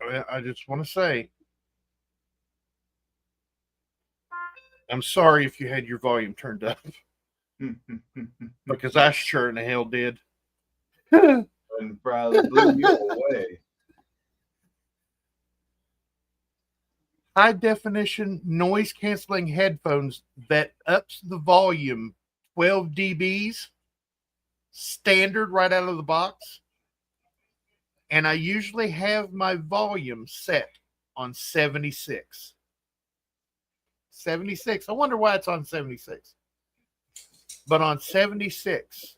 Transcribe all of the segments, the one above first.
I just want to say, I'm sorry if you had your volume turned up because I sure in the hell did. And probably blew you away. High definition noise canceling headphones that ups the volume 12 dBs standard right out of the box. And I usually have my volume set on 76. 76. I wonder why it's on 76. But on 76,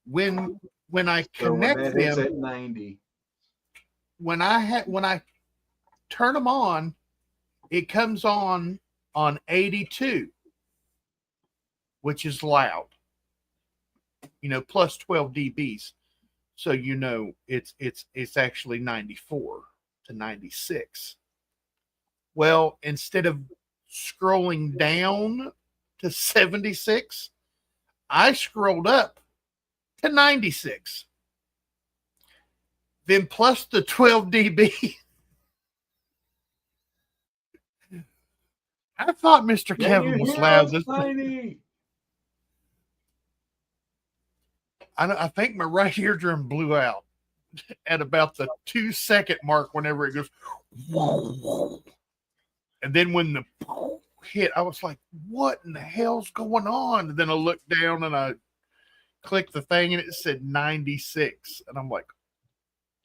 when I connect when that hits them at 90, when I turn them on, it comes on 82, which is loud. Plus 12 dBs. So it's actually 94 to 96. Well, instead of scrolling down to 76, I scrolled up to 96. Then plus the 12 dB. I thought Mr. Kevin was loud. I think my right eardrum blew out at about the 2-second mark whenever it goes. And then when the hit, I was like, what in the hell's going on? And then I looked down and I clicked the thing and it said 96. And I'm like,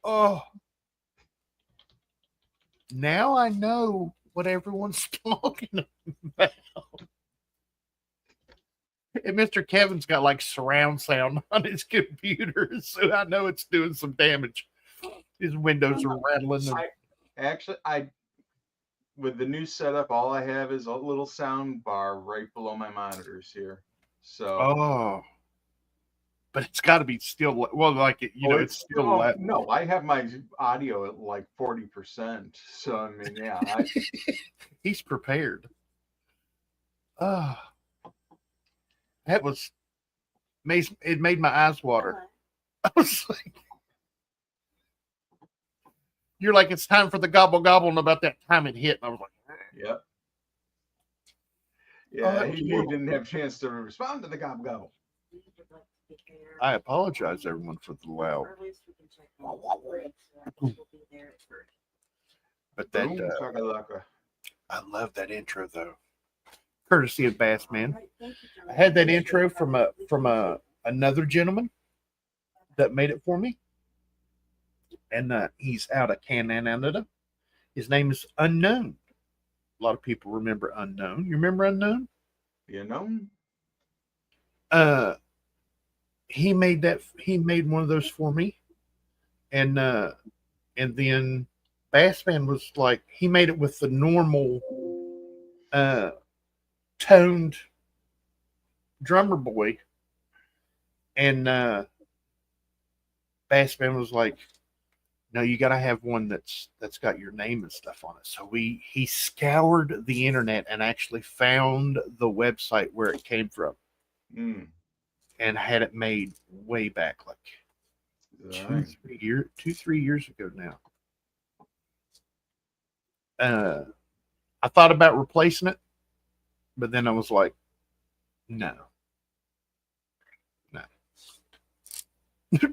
oh. Now I know what everyone's talking about. And Mr. Kevin's got like surround sound on his computer, so I know it's doing some damage. His windows are rattling. I with the new setup, all I have is a little sound bar right below my monitors here. So, but it's got to be still like it's still no. I have my audio at like 40%. So I mean, yeah, he's prepared. That was amazing. It made my eyes water. I was like, you're like, it's time for the gobble gobble, and about that time it hit, and I was like, yep. Yeah, he didn't have a chance to respond to the gobble gobble. I apologize, everyone, for the loud. But that I love that intro though. Courtesy of Bassman. I had that intro from another gentleman that made it for me, and he's out of Canada. His name is Unknown. A lot of people remember Unknown. You remember Unknown? The Unknown. He made one of those for me, and then Bassman was like, he made it with the normal toned drummer boy, and Bassman was like, no, you got to have one that's got your name and stuff on it. So he scoured the internet and actually found the website where it came from, and had it made way back like 2-3 years ago now. I thought about replacing it, but then I was like, no.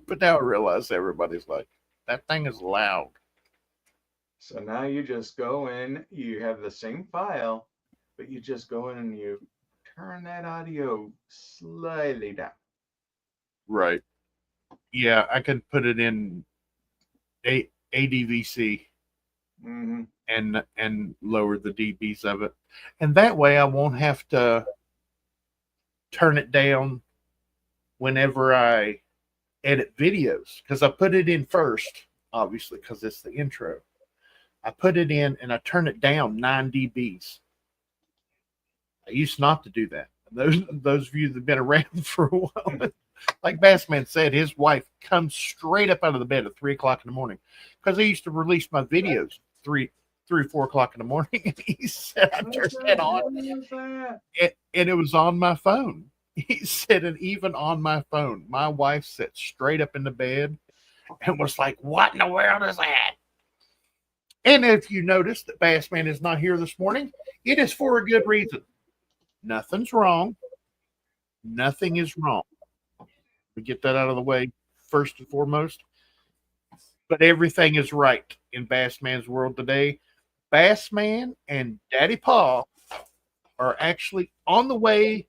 But now I realize everybody's like, that thing is loud. So now you just go in, you have the same file, but you just go in and you turn that audio slightly down. Right. Yeah, I could put it in ADVC and lower the dBs of it. And that way I won't have to turn it down whenever I edit videos, because I put it in first, obviously, because it's the intro. I put it in and I turn it down 9 dBs. I used not to do that. Those of you that have been around for a while, like Bassman said, his wife comes straight up out of the bed at 3 o'clock in the morning, because I used to release my videos 3 or 4 o'clock in the morning, and he said I turned it on, and it was on my phone. He said, and even on my phone, my wife sat straight up in the bed and was like, what in the world is that? And if you notice that Bassman is not here this morning, it is for a good reason. Nothing's wrong. Nothing is wrong. We get that out of the way first and foremost. But everything is right in Bassman's world today. Bassman and Daddy Paul are actually on the way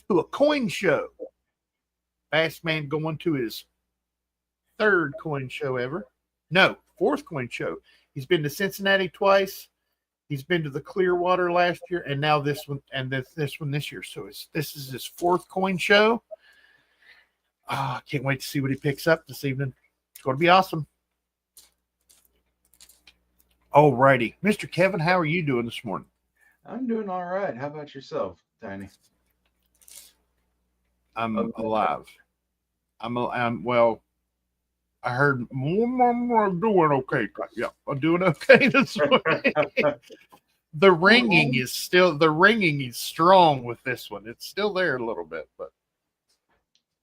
to a coin show. Bassman going to his third coin show ever. No, fourth coin show. He's been to Cincinnati twice. He's been to the Clearwater last year, and now this one, and this one this year. So this is his fourth coin show. I can't wait to see what he picks up this evening. It's going to be awesome. All righty. Mr. Kevin, how are you doing this morning? I'm doing all right. How about yourself, Tiny? I'm alive. I'm well. I heard more doing okay. Yeah, I'm doing okay this morning. The ringing is strong with this one. It's still there a little bit, but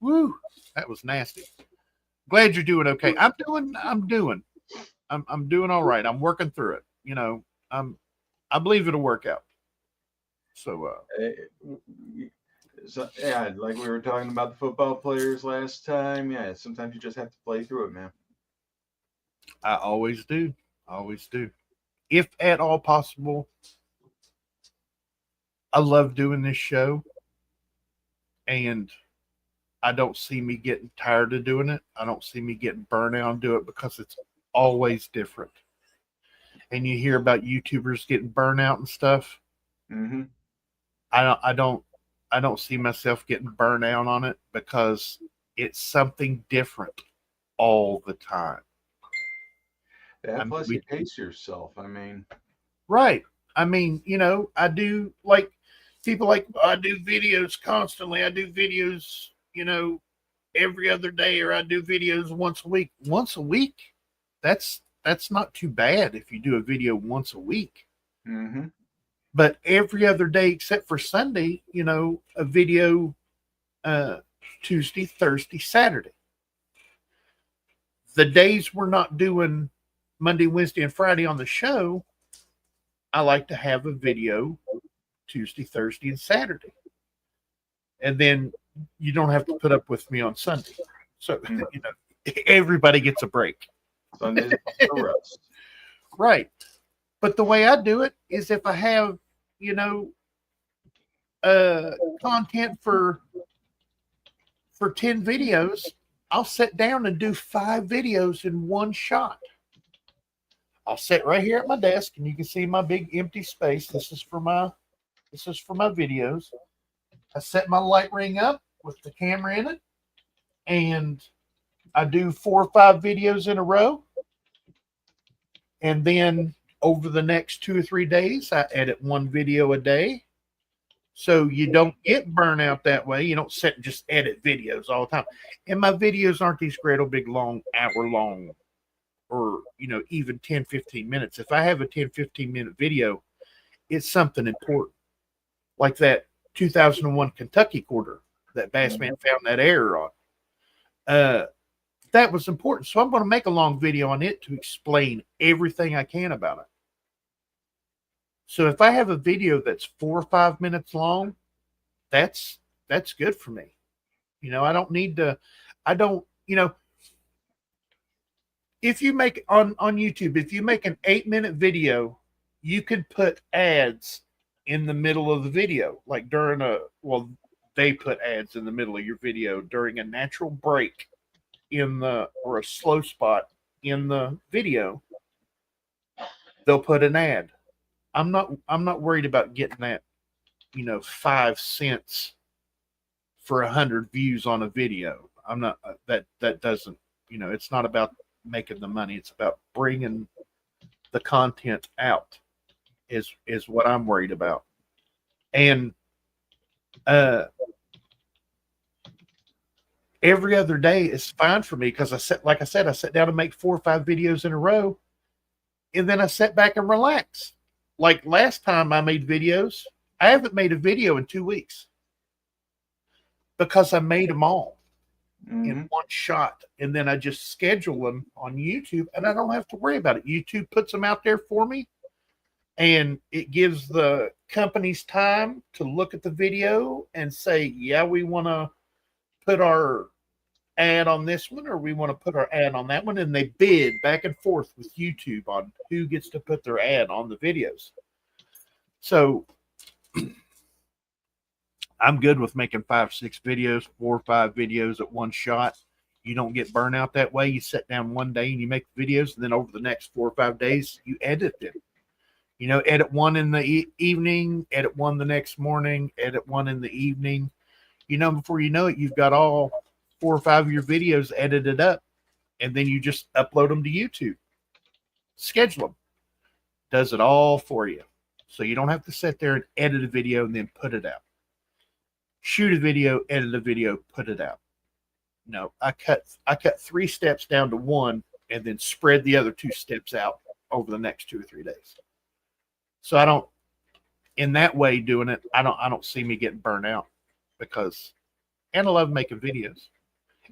woo, that was nasty. Glad you're doing okay. I'm doing all right. I'm working through it. You know, I believe it'll work out. So yeah, like we were talking about the football players last time. Yeah, sometimes you just have to play through it, man. I always do. If at all possible, I love doing this show, and I don't see me getting tired of doing it. I don't see me getting burnt out and do it because it's always different. And you hear about YouTubers getting burnt out and stuff. Mm-hmm. I don't see myself getting burnt out on it because it's something different all the time. Yeah, plus you pace yourself. I mean, right. I mean, you know, I do like people like I do videos constantly. I do videos, you know, every other day, or I do videos once a week. Once a week, that's not too bad if you do a video once a week. Mm-hmm. But every other day except for Sunday, you know, a video Tuesday, Thursday, Saturday. The days we're not doing Monday, Wednesday, and Friday on the show, I like to have a video Tuesday, Thursday, and Saturday. And then you don't have to put up with me on Sunday. So, you know, everybody gets a break. Sunday's the rest. Right. But the way I do it is if I have, you know, content for 10 videos, I'll sit down and do 5 videos in one shot. I'll sit right here at my desk, and you can see my big empty space. This is for my videos. I set my light ring up with the camera in it, and I do 4 or 5 videos in a row. And then over the next 2 or 3 days, I edit 1 video a day. So you don't get burnout that way. You don't sit and just edit videos all the time. And my videos aren't these great old big long, hour long, or, you know, even 10, 15 minutes. If I have a 10, 15-minute video, it's something important. Like that 2001 Kentucky quarter that Bassman found that error on. That was important. So I'm going to make a long video on it to explain everything I can about it. So if I have a video that's 4 or 5 minutes long, that's good for me. You know, you know, if you make on YouTube, if you make an 8-minute video, you could put ads in the middle of the video, like they put ads in the middle of your video during a natural break or a slow spot in the video. They'll put an ad. I'm not worried about getting that, you know, 5 cents for 100 views on a video. I'm not that doesn't, you know, it's not about making the money. It's about bringing the content out is what I'm worried about. And every other day is fine for me because I sit down and make 4 or 5 videos in a row, and then I sit back and relax. Like last time I made videos, I haven't made a video in 2 weeks because I made them all. in one shot, and then I just schedule them on YouTube, and I don't have to worry about it. YouTube puts them out there for me, and it gives the companies time to look at the video and say, yeah, we want to put our ad on this one, or we want to put our ad on that one, and they bid back and forth with YouTube on who gets to put their ad on the videos. So I'm good with making 5, 6 videos, 4 or 5 videos at one shot. You don't get burnout that way. You sit down one day and you make videos, and then over the next 4 or 5 days, you edit them. You know, edit one in the evening, edit one the next morning, edit one in the evening. You know, before you know it, you've got all 4 or 5 of your videos edited up, and then you just upload them to YouTube. Schedule them. Does it all for you. So you don't have to sit there and edit a video and then put it out. Shoot a video, edit a video, put it out. No, I cut 3 steps down to 1 and then spread the other 2 steps out over the next 2 or 3 days. So I don't, in that way doing it, I don't see me getting burnt out, because, and I love making videos.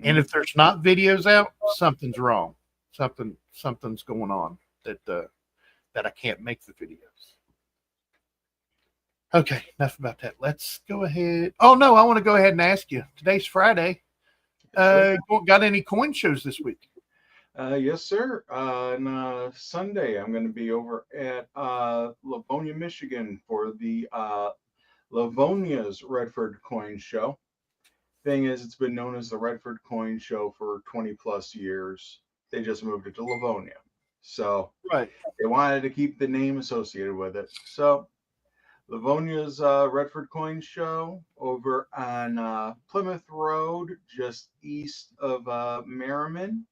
And if there's not videos out, something's wrong. Something's going on that I can't make the videos. Okay, enough about that. Let's go ahead. Oh no, I want to go ahead and ask you. Today's Friday. Got any coin shows this week? Yes, sir. On Sunday, I'm going to be over at Livonia, Michigan for the Livonia's Redford Coin Show. Thing is, it's been known as the Redford Coin Show for 20 plus years. They just moved it to Livonia. So right, they wanted to keep the name associated with it. So Livonia's Redford Coin Show over on Plymouth Road, just east of Merriman.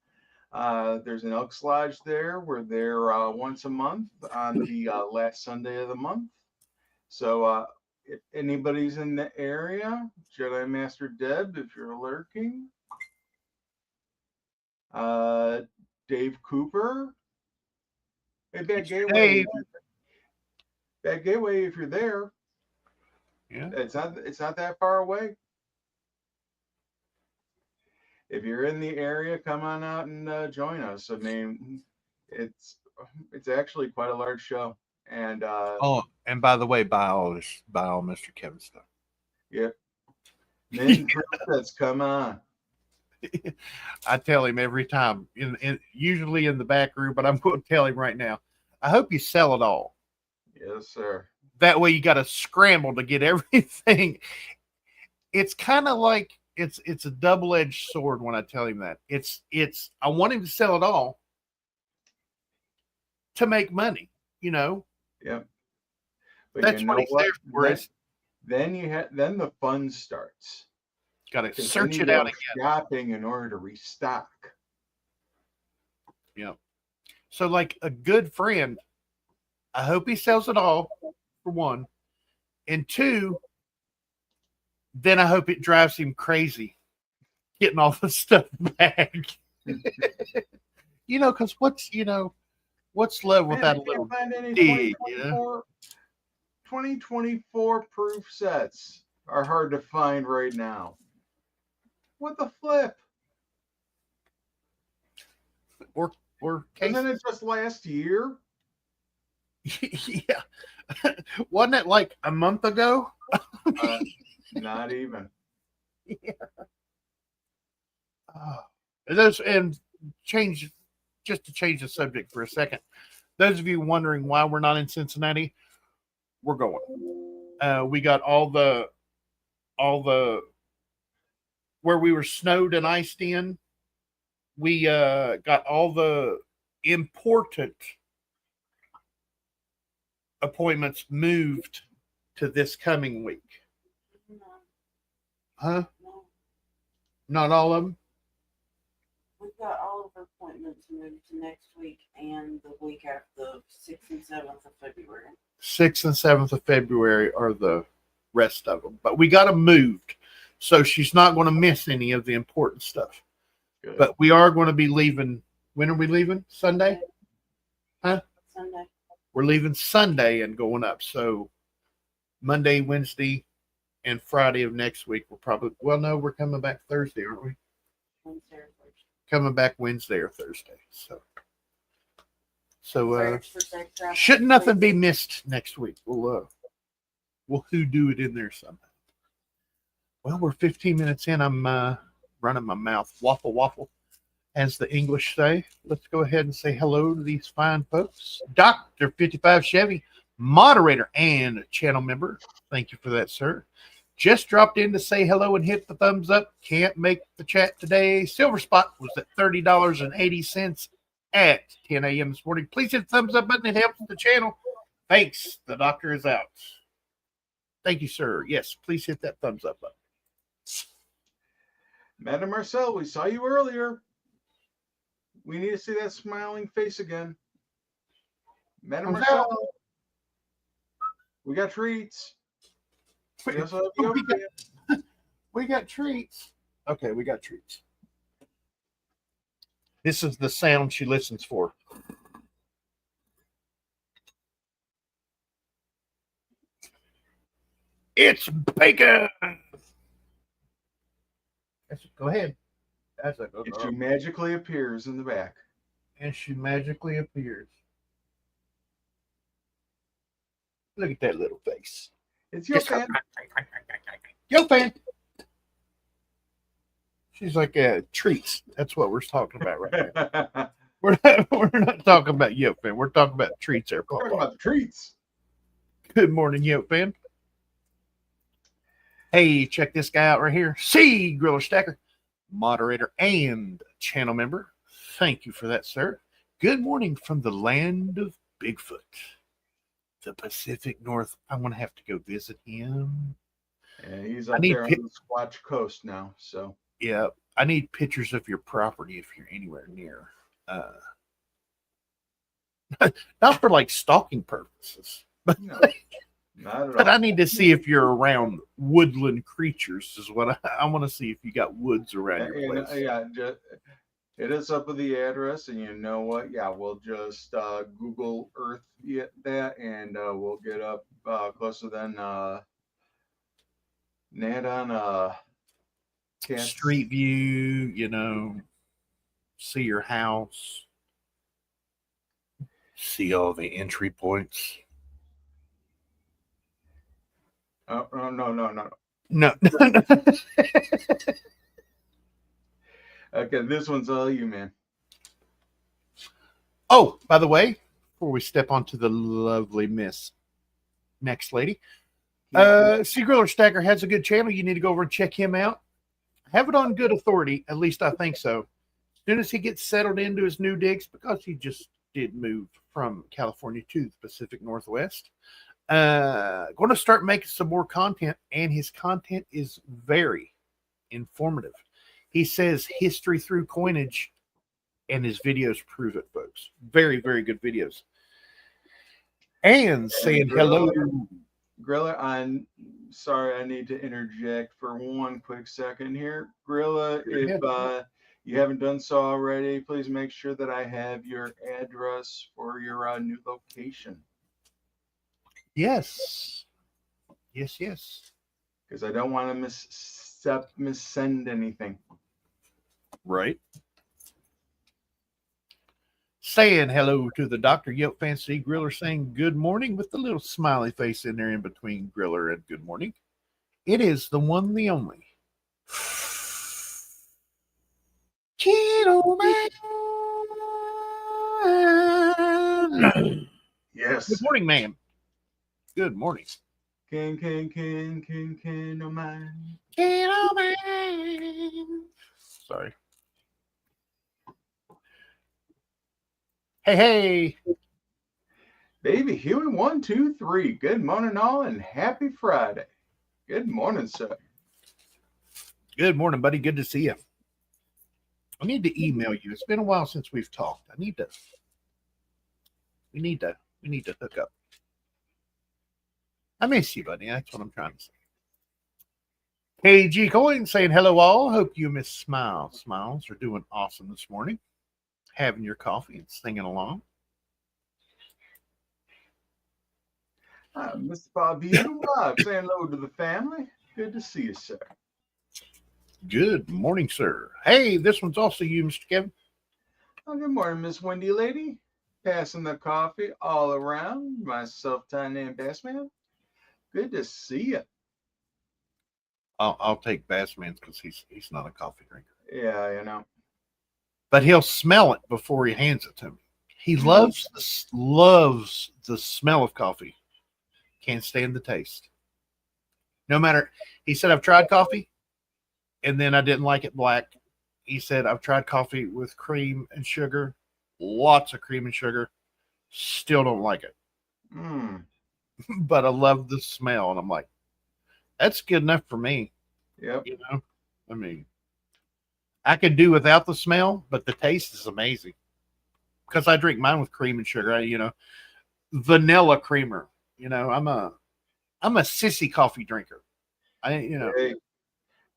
There's an Elks Lodge there. We're there once a month on the last Sunday of the month. So if anybody's in the area, Jedi Master Deb, if you're lurking. Dave Cooper. Hey, Bad Gateway. Bad Gateway, if you're there. Yeah. It's not that far away. If you're in the area, come on out and join us. I mean, it's actually quite a large show. And and by the way, buy all Mr. Kevin stuff. Yep. Men princess, come on. I tell him every time, usually in the back room, but I'm going to tell him right now. I hope you sell it all. Yes, sir. That way you got to scramble to get everything. It's kind of like it's a double-edged sword when I tell him that. I want him to sell it all to make money, you know. Yep. But that's what he's there for. Then the fun starts. Got to search it out again. Shopping in order to restock. Yeah. So, like a good friend, I hope he sells it all, for one, and 2, then I hope it drives him crazy getting all the stuff back. You know, because what's love without a little dig? 2024 proof sets are hard to find right now. What the flip? Or isn't it just last year? Yeah. Wasn't it like a month ago? Not even. Yeah. And just to change the subject for a second. Those of you wondering why we're not in Cincinnati, we're going. We got all the where we were snowed and iced in. We got all the important appointments moved to this coming week. Huh? No. Not all of them? We've got all of our appointments moved to next week and the week after, the 6th and 7th of February. 6th and 7th of February are the rest of them. But we got them moved. So she's not going to miss any of the important stuff. Good. But we are going to be leaving. When are we leaving? Sunday? Huh? Sunday. We're leaving Sunday and going up. So Monday, Wednesday, and Friday of next week, we're probably, well, no, we're coming back Thursday, aren't we? Wednesday or Thursday. Coming back Wednesday or Thursday. So Search for Sex Trafficking. should nothing be missed next week. We'll do it in there somehow. Well, we're 15 minutes in. I'm running my mouth. Waffle, as the English say. Let's go ahead and say hello to these fine folks. Dr. 55 Chevy, moderator and channel member. Thank you for that, sir. Just dropped in to say hello and hit the thumbs up. Can't make the chat today. Silver Spot was at $30.80 at 10 a.m. this morning. Please hit the thumbs up button. It helps the channel. Thanks. The doctor is out. Thank you, sir. Yes, please hit that thumbs up button. Madam Marcel, we saw you earlier. We need to see that smiling face again. Madam Marcel, we got treats. We also have yogurt. We got treats. Okay, we got treats. This is the sound she listens for. It's bacon. Go ahead. That's a And she magically appears in the back. And she magically appears. Look at that little face. It's your fan. Yo, fan. She's like treats. That's what we're talking about right now. We're not talking about Yo fan. We're talking about treats there. We're talking about the treats. Good morning, Yo fan. Hey, check this guy out right here. Cgriller Stacker, moderator and channel member. Thank you for that, sir. Good morning from the land of Bigfoot, the Pacific North. I want to have to go visit him. Yeah, he's up there on the Squatch Coast now. So yeah, I need pictures of your property if you're anywhere near. Not for like stalking purposes, but no, not at but all. I need to see if you're around woodland creatures. Is what I want to see if you got woods around your place. Yeah, just hit us up with the address, and you know what? Yeah, we'll just Google Earth that, and we'll get up closer than Nat on Street view, see your house, see all the entry points. Oh, no. No. Okay, this one's all you, man. Oh, by the way, before we step onto the lovely Miss Next Lady, Cgriller Stacker has a good channel. You need to go over and check him out. Have it on good authority. At least I think so. As soon as he gets settled into his new digs, because he just did move from California to the Pacific Northwest, going to start making some more content, and his content is very informative. He says history through coinage, and his videos prove it, folks. Very, very good videos. And saying hello. Grilla, I'm sorry, I need to interject for one quick second here. Grilla, if you haven't done so already, please make sure that I have your address for your new location. Yes. Because I don't want to missend anything. Right. Saying hello to the Dr. Yelp Fancy Griller, saying good morning with the little smiley face in there in between Griller and good morning. It is the one, the only. Yes. Good morning, ma'am. Good morning. Can, no man. Sorry. Hey. Baby Huey 1, 2, 3. Good morning, all, and happy Friday. Good morning, sir. Good morning, buddy. Good to see you. I need to email you. It's been a while since we've talked. We need to hook up. I miss you, buddy. That's what I'm trying to say. KG Coin saying hello all. Hope you Miss Smiles are doing awesome this morning. Having your coffee and singing along. Mr. Bobby, saying hello to the family. Good to see you, sir. Good morning, sir. Hey, this one's also you, Mr. Kevin. Oh, good morning, Miss Wendy Lady. Passing the coffee all around. Myself, Tiny and Bassman. Good to see you. I'll take Bassman's because he's not a coffee drinker. Yeah, you know. But he'll smell it before he hands it to me. He loves the smell of coffee. Can't stand the taste. No matter, he said, I've tried coffee, and then I didn't like it black. He said, I've tried coffee with cream and sugar, lots of cream and sugar, still don't like it. But I love the smell, and I'm like, that's good enough for me. Yep. You know, I mean, I could do without the smell, but the taste is amazing. Because I drink mine with cream and sugar. Vanilla creamer. I'm a sissy coffee drinker. Hey,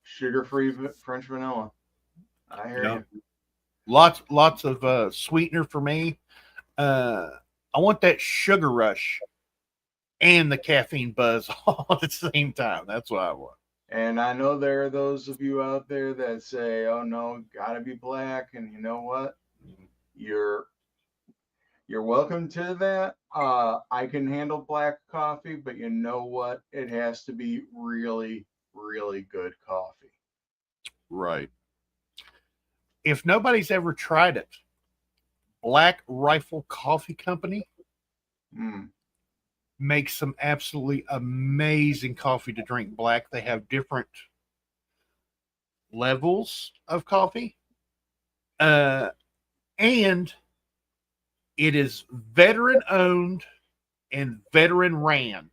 sugar-free French vanilla. I hear you. Lots of sweetener for me. I want that sugar rush and the caffeine buzz all at the same time. That's what I want. And I know there are those of you out there that say, "Oh no, gotta be black." And you know what? You're welcome to that. I can handle black coffee, but you know what? It has to be really, really good coffee. Right. If nobody's ever tried it, Black Rifle Coffee Company makes some absolutely amazing coffee to drink black. They have different levels of coffee. And it is veteran owned and veteran ran.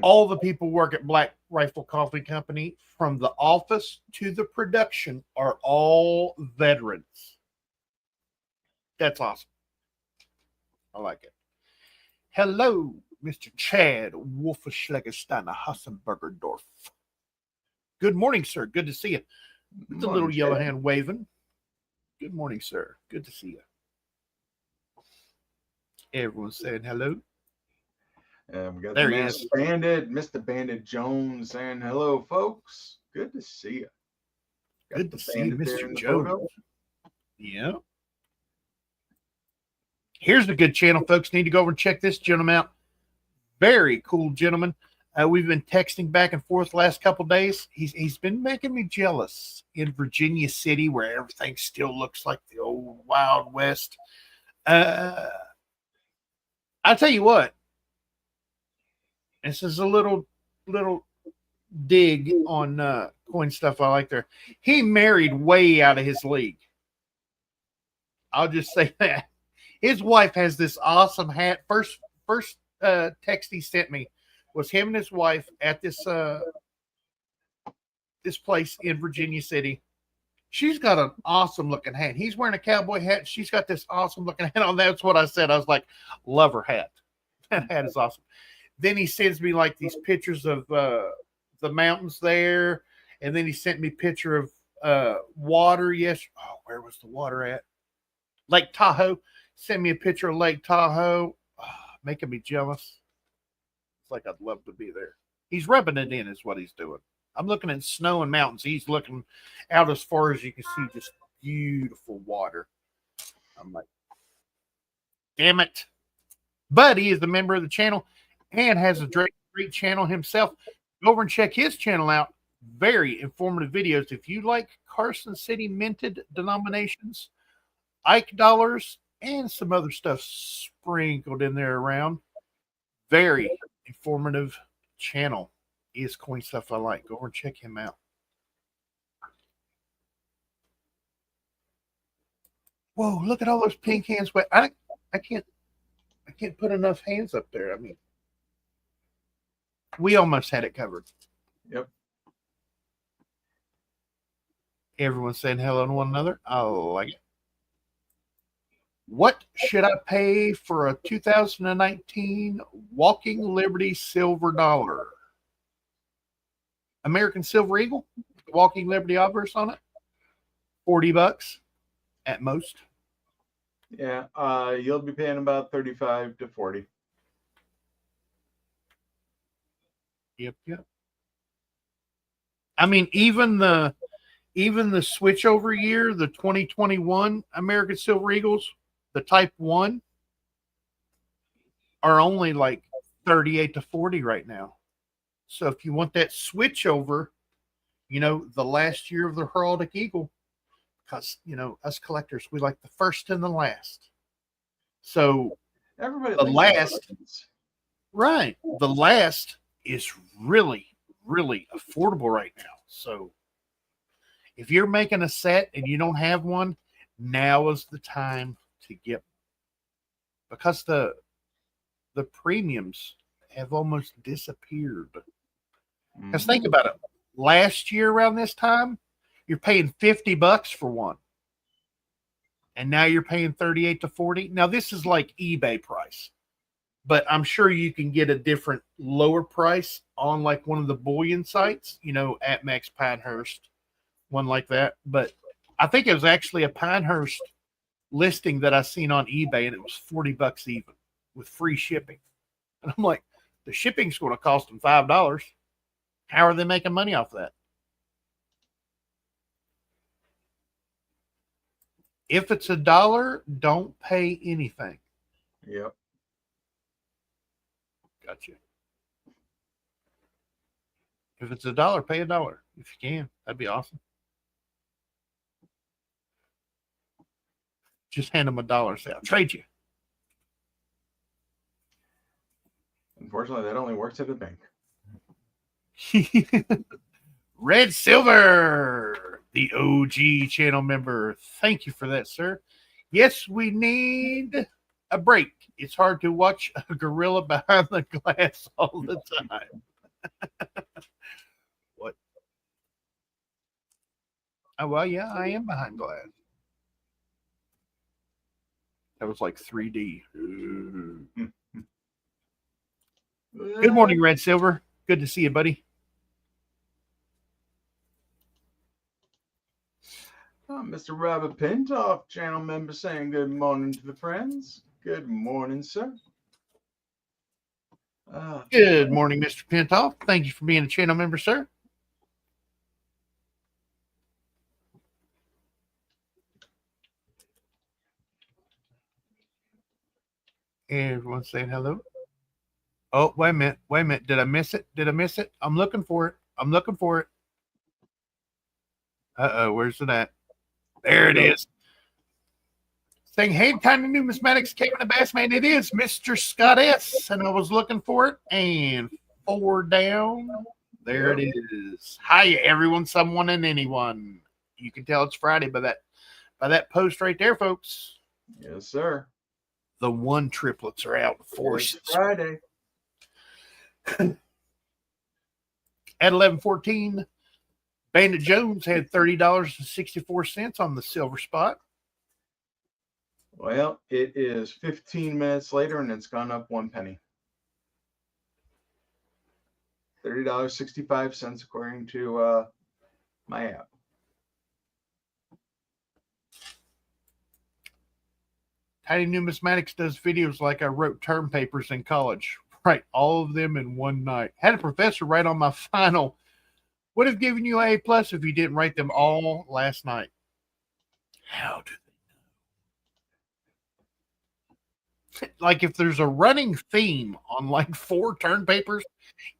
All the people work at Black Rifle Coffee Company, from the office to the production, are all veterans. That's awesome. I like it. Hello, Mr. Chad Wolfenschlägersteiner Hassenbergerdorf. Good morning, sir. Good to see you. With the little yellow hand waving. Good morning, sir. Good to see you. Everyone's saying hello. We got the Masked Bandit, Mr. Bandit Jones saying hello, folks. Good to see you. Good to see you, Mr. Jones. Yeah. Here's a good channel, folks. Need to go over and check this gentleman out. Very cool gentleman. We've been texting back and forth the last couple of days. He's been making me jealous in Virginia City, where everything still looks like the old Wild West. I'll tell you what. This is a little dig on coin stuff I like there. He married way out of his league. I'll just say that. His wife has this awesome hat. First text he sent me was him and his wife at this place in Virginia City. She's got an awesome looking hat. He's wearing a cowboy hat. She's got this awesome looking hat on. That's what I said. I was like, love her hat. That hat is awesome. Then he sends me like these pictures of the mountains there. And then he sent me a picture of water. Yes. Oh, where was the water at? Lake Tahoe. Sent me a picture of Lake Tahoe. Oh, making me jealous. It's like I'd love to be there. He's rubbing it in is what he's doing. I'm looking at snow and mountains. He's looking out as far as you can see, just beautiful water. I'm like, damn it. But he is a member of the channel and has a great channel himself. Go over and check his channel out. Very informative videos. If you like Carson City minted denominations, Ike dollars, and some other stuff sprinkled in there around. Very informative channel. Is coin stuff I like. Go over and check him out. Whoa, look at all those pink hands. I can't put enough hands up there. I mean, we almost had it covered. Yep. Everyone's saying hello to one another. I like it. What should I pay for a 2019 Walking Liberty silver dollar? American Silver Eagle, Walking Liberty obverse on it. $40 at most. Yeah, you'll be paying about 35 to 40. Yep. I mean, even the even the switchover year, the 2021 American Silver Eagles, the Type 1, are only like 38 to 40 right now. So if you want that switchover, the last year of the heraldic eagle, because us collectors, we like the first and the last. So Everybody the likes last, those. right? The last is really, really affordable right now. So if you're making a set and you don't have one, now is the time to get one. Because the premiums have almost disappeared. Because think about it. Last year around this time, you're paying $50 for one. And now you're paying 38 to 40. Now this is like eBay price. But I'm sure you can get a different lower price on like one of the bullion sites, at Max Pinehurst, one like that. But I think it was actually a Pinehurst listing that I seen on eBay, and it was $40 even with free shipping. And I'm like, the shipping's going to cost them $5. How are they making money off that? If it's $1, don't pay anything. Yep. Gotcha. If it's $1, pay $1 if you can. That'd be awesome. Just hand them $1. Say, I'll trade you. Unfortunately, that only works at a bank. Red Silver, the OG channel member. Thank you for that, sir. Yes, we need a break. It's hard to watch a gorilla behind the glass all the time. What? Oh, well, yeah, I am behind glass. That was like 3D. Good morning, Red Silver. Good to see you, buddy. Mr. Robert Pintoff, channel member, saying good morning to the friends. Good morning, sir. Good morning, Mr. Pintoff. Thank you for being a channel member, sir. Everyone's saying hello. Oh, wait a minute. Wait a minute. Did I miss it? Did I miss it? I'm looking for it. I'm looking for it. Uh-oh, where's it at? There it is. Saying, hey, Tiny Numismatics, Kevin the Bassman. It is Mr. Scott S. And I was looking for it. And 4 down. There it is. Hi, everyone, someone, and anyone. You can tell it's Friday by that post right there, folks. Yes, sir. The one triplets are out. It's Friday. At 11:14, Bandit Jones had $30.64 on the silver spot. Well, it is 15 minutes later, and it's gone up 1 penny. $30.65 according to my app. Tiny Numismatics does videos like I wrote term papers in college. Write all of them in one night. Had a professor write on my final. Would have given you A+ if you didn't write them all last night. How do they know? Like if there's a running theme on like 4 turn papers,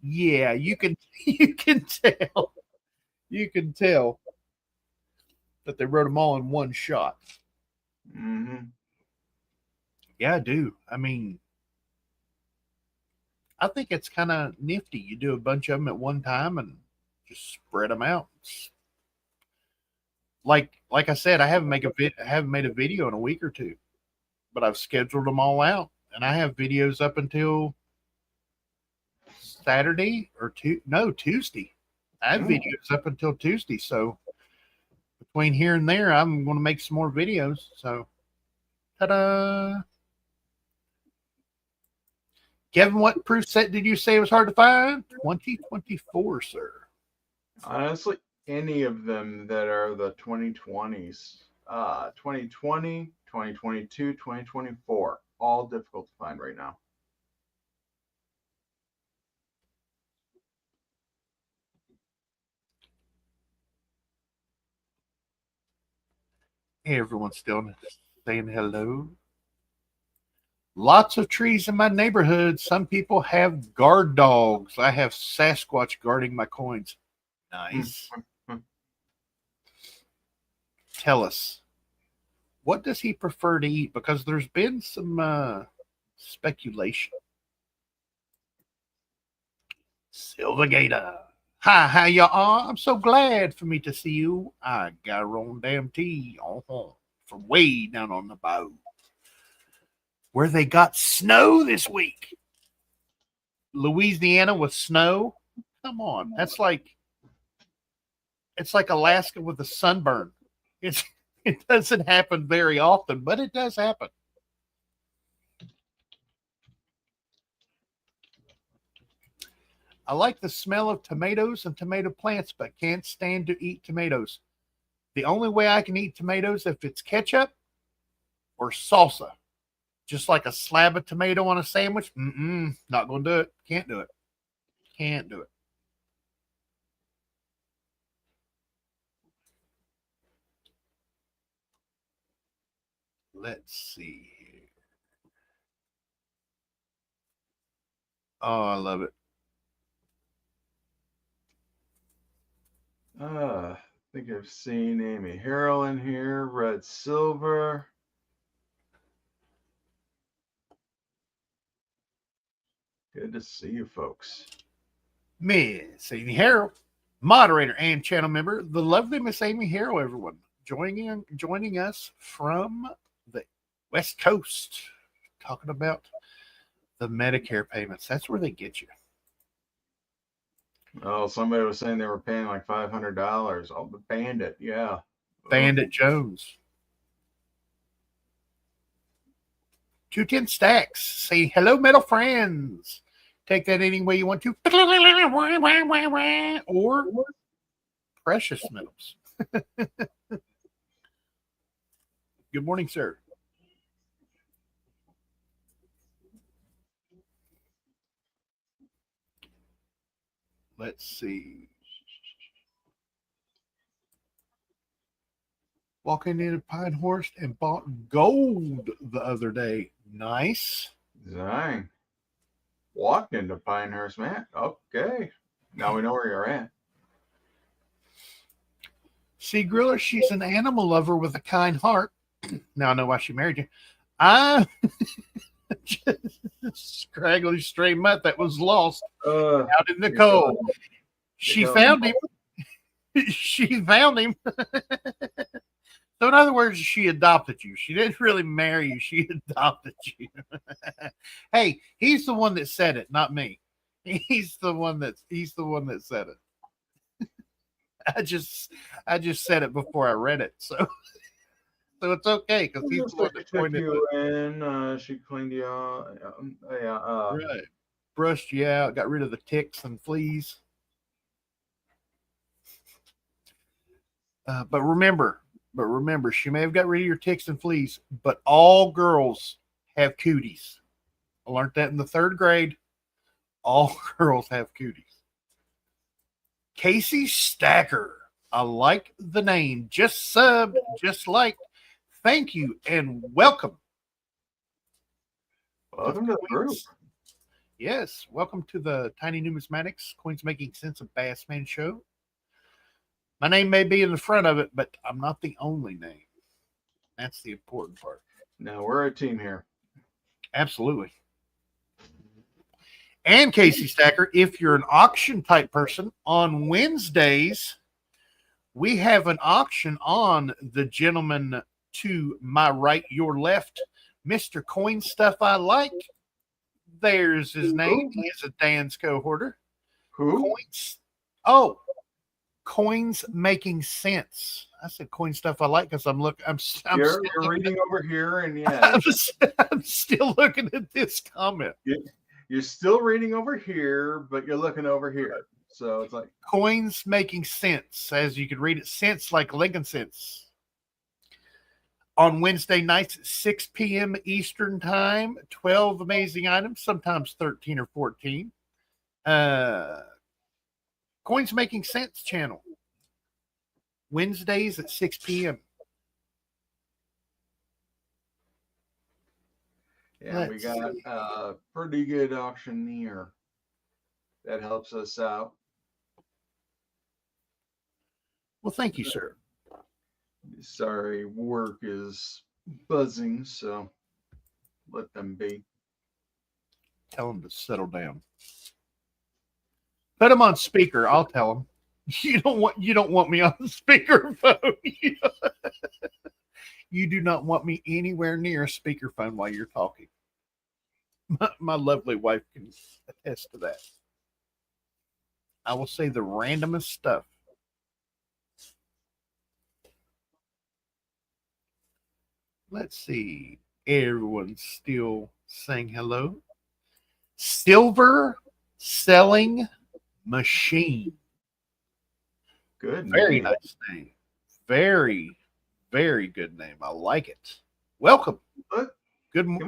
yeah, you can tell. You can tell that they wrote them all in one shot. Mm-hmm. Yeah, I do. I mean, I think it's kind of nifty. You do a bunch of them at one time and just spread them out. Like I said, I haven't made a video in a week or two, but I've scheduled them all out, and I have videos up until Saturday or Tuesday. I have videos up until Tuesday, so between here and there, I'm going to make some more videos. So, ta-da! Kevin, what proof set did you say was hard to find? 2024, sir. Honestly, any of them that are the 2020s. 2020, 2022, 2024. All difficult to find right now. Everyone's still saying hello. Lots of trees in my neighborhood. Some people have guard dogs. I have Sasquatch guarding my coins. Nice. Tell us, what does he prefer to eat? Because there's been some speculation. Silvergator. Hi, how you are? I'm so glad for me to see you. I got her own damn tea from way down on the bow, where they got snow this week. Louisiana with snow. Come on, it's like Alaska with a sunburn. It doesn't happen very often, but it does happen. I like the smell of tomatoes and tomato plants, but can't stand to eat tomatoes. The only way I can eat tomatoes if it's ketchup or salsa. Just like a slab of tomato on a sandwich. Not going to do it. Can't do it. Can't do it. Let's see here. Oh, I love it. I think I've seen Amy Harrell in here. Red Silver. Good to see you folks. Miss Amy Harrell, moderator and channel member, the lovely Miss Amy Harrell, everyone, joining us from the West Coast, talking about the Medicare payments. That's where they get you. Oh, somebody was saying they were paying like $500. Oh, the Bandit, yeah. Bandit Jones. 210 Stacks. Say hello, metal friends. Take that any way you want to. Or precious metals. Good morning, sir. Let's see. Walking into Pinehurst and bought gold the other day. Nice. Dang. Walked into Pinehurst, man. Okay. Now we know where you're at. Cgriller, she's an animal lover with a kind heart. Now I know why she married you. I just scraggly stray mutt that was lost out in the cold. She found him. She found him. So in other words, she adopted you. She didn't really marry you. She adopted you. Hey, he's the one that said it, not me. He's the one that said it. I just said it before I read it. So it's okay because he's the one that pointed you in. She cleaned you out. Right. Brushed you out, got rid of the ticks and fleas. But remember, she may have got rid of your ticks and fleas, but all girls have cooties. I learned that in the 3rd grade. All girls have cooties. Casey Stacker. I like the name. Just subbed, just liked. Thank you and welcome. Welcome to the group. Yes, welcome to the Tiny Numismatics Coins Making Sense of Bassman show. My name may be in the front of it, but I'm not the only name. That's the important part. No, we're a team here. Absolutely. And Casey Stacker, if you're an auction type person, on Wednesdays, we have an auction on the gentleman to my right, your left, Mr. Coin Stuff I Like. There's his name. He is a Dan's cohorter. Who? Coins Making Sense. I said Coin Stuff I Like because You're reading over here, and yeah, I'm still looking at this comment. You're still reading over here, but you're looking over here. So it's like Coins Making Sense, as you could read it, sense like Lincoln Sense. On Wednesday nights at 6 p.m. Eastern Time, 12 amazing items, sometimes 13 or 14. Coins Making Sense channel. Wednesdays at 6 p.m. Yeah, we Let's got see. a pretty good auctioneer that helps us out. Well, thank you, sir. Sorry, work is buzzing, so let them be. Tell him to settle down. Put him on speaker. I'll tell him. You don't want me on the speakerphone. You do not want me anywhere near a speakerphone while you're talking. My lovely wife can attest to that. I will say the randomest stuff. Let's see. Everyone's still saying hello. Silver selling machine. Good. Very name. nice name. Very, very good name. I like it. Welcome. Look,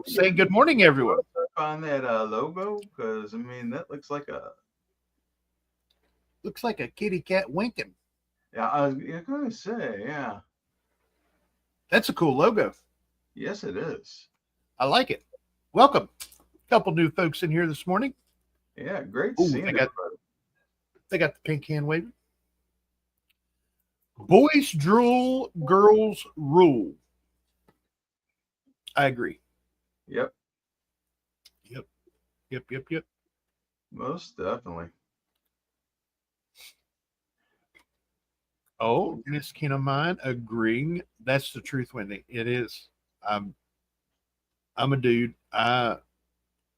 Say good morning, everyone. on that logo, because I mean that looks like a kitty cat winking. yeah. I was going to say yeah. That's a cool logo. Yes, it is. I like it. Welcome. A couple new folks in here this morning. Yeah, great Ooh, seeing everybody. They got the pink hand waving. Boys drool, girls rule. I agree. Yep. Yep. Most definitely. Oh, Miss Keen of mine agreeing. That's the truth, Wendy. It is. I'm a dude. I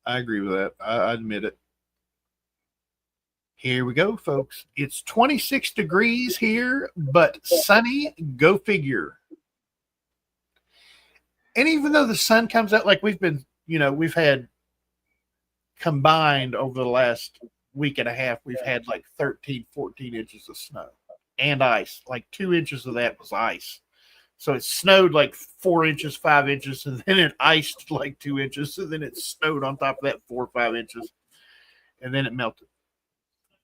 agree with that. I admit it. Here we go, folks. It's 26 degrees here, but sunny. Go figure. And even though the sun comes out, like we've had combined over the last week and a half, we've had like 13, 14 inches of snow and ice. Like 2 inches of that was ice. So it snowed like 4 inches, 5 inches, and then it iced like 2 inches. And then it snowed on top of that 4 or 5 inches. And then it melted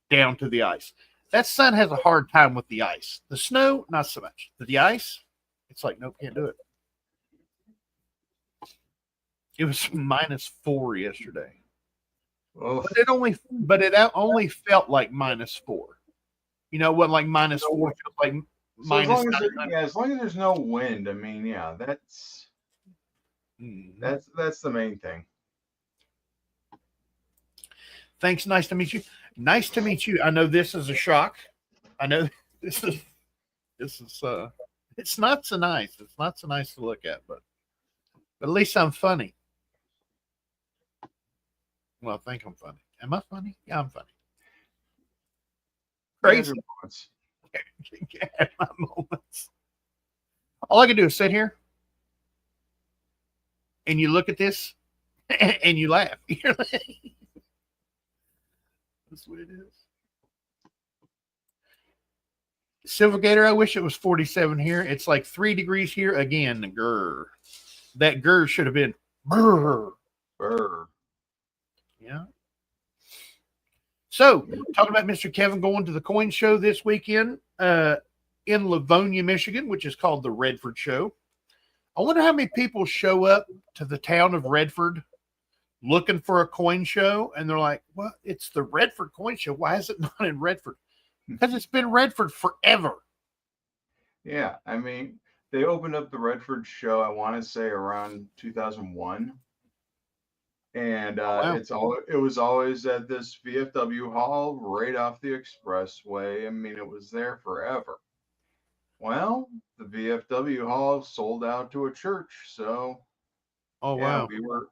down to the ice. That sun has a hard time with the ice. The snow, not so much. But the ice, it's like, nope, can't do it. It was -4 yesterday. Oh, But it only felt like -4. You know what? Like -4 feels like so as long as, -9. as long as there's no wind, I mean, yeah, that's the main thing. Thanks. Nice to meet you. Nice to meet you. I know this is a shock. I know this is it's not so nice. It's not so nice to look at, but at least I'm funny. Well, I think I'm funny. Am I funny? Yeah, I'm funny. Crazy. At my moments. All I can do is sit here and you look at this and you laugh. That's what it is. Silvergator, I wish it was 47 here. It's like 3 degrees here. Again, grr. That grr should have been brr. Brr. Yeah. So, talking about Mr. Kevin going to the coin show this weekend in Livonia, Michigan, which is called the Redford Show. I wonder how many people show up to the town of Redford looking for a coin show, and they're like, well, it's the Redford coin show. Why is it not in Redford? Because it's been Redford forever. Yeah, I mean, they opened up the Redford show, I want to say around 2001. And wow. it was always at this VFW hall right off the expressway. I mean, it was there forever. Well, the VFW hall sold out to a church, so Oh, yeah, wow.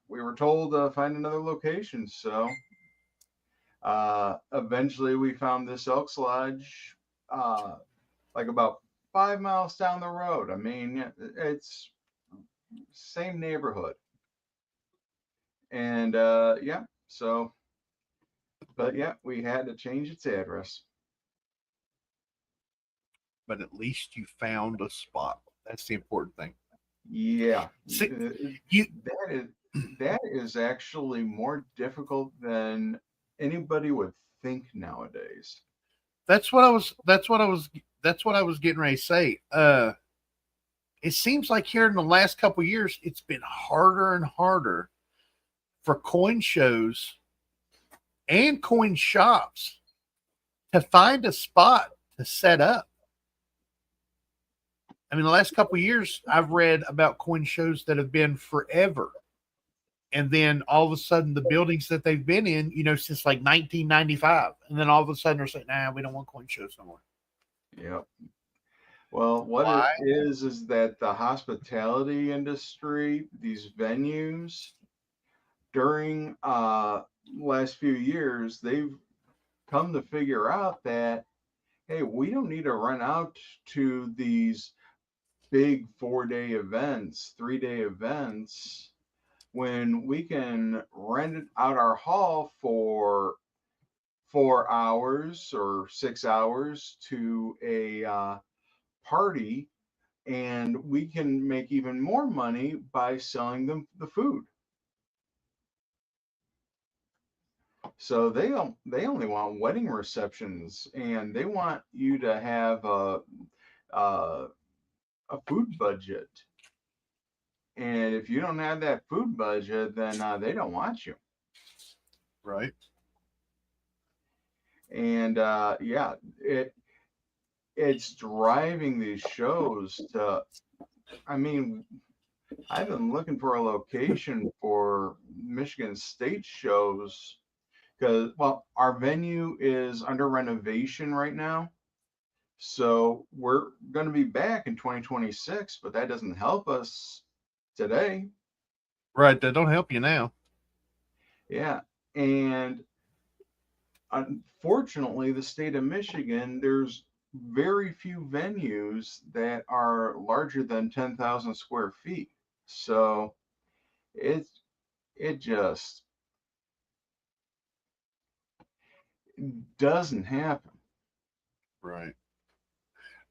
we were told to find another location. So eventually we found this Elks Lodge, like about 5 miles down the road. I mean, it's same neighborhood. And yeah, so, but yeah, we had to change its address. But at least you found a spot. That's the important thing. Yeah, See, that is actually more difficult than anybody would think nowadays. That's what I was getting ready to say. It seems like here in the last couple of years, it's been harder and harder for coin shows and coin shops to find a spot to set up. I mean, the last couple of years, I've read about coin shows that have been forever. And then all of a sudden, the buildings that they've been in, since like 1995. And then all of a sudden, they're saying, nah, we don't want coin shows no more. Yep. Well, what Why? it is that the hospitality industry, these venues, during last few years, they've come to figure out that, hey, we don't need to run out to these big 4-day events, 3-day events, when we can rent out our hall for 4 hours or 6 hours to a party, and we can make even more money by selling them the food. So they only want wedding receptions, and they want you to have a food budget. And if you don't have that food budget, then they don't want you. Right. And yeah, it's driving these shows to. I mean, I've been looking for a location for Michigan State shows because, well, our venue is under renovation right now. So we're going to be back in 2026, but that doesn't help us today. Right. That don't help you now. Yeah. And unfortunately, the state of Michigan, there's very few venues that are larger than 10,000 square feet. So it just doesn't happen. Right.